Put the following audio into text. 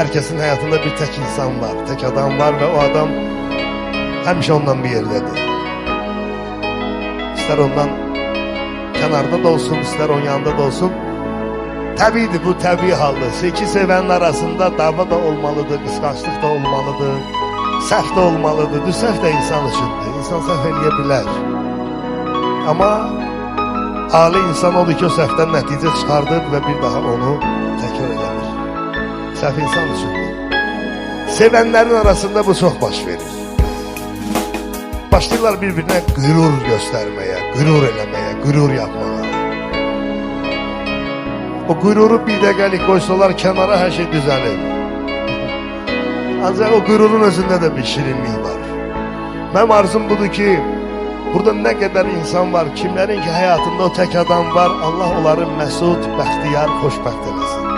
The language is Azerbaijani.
Herkesin hayatında bir tek insan var, tek adam var ve o adam həmişə ondan bir yerdedir. İster ondan kenarda da olsun, ister onun yanında da olsun. Təbiidir, bu təbii haldır. İki sevənin arasında dava da olmalıdır, qısqanclıq da olmalıdır, səhv də olmalıdır. Səhv də insan üçündür, insan səhv eləyə bilər. Amma ali insan odur ki, o səhvdən nəticə çıxardır və bir daha onu təkrar eləmir. Səhv insan üçündür. Sevənlərin arasında bu çox baş verir. Başlayırlar bir-birinə qürur göstərməyə, qürur eləməyə, qürur yapmağa. O qüruru bir dəqiqəlik qoysalar kənara hər şey düzəlir. Ancaq o qürurun özündə də bir şirinlik var. Mənim arzum budur ki, burada nə qədər insan var, kimlərin ki həyatında o tək adam var, Allah onları məsud, bəxtiyar, xoşbəxt eləsin.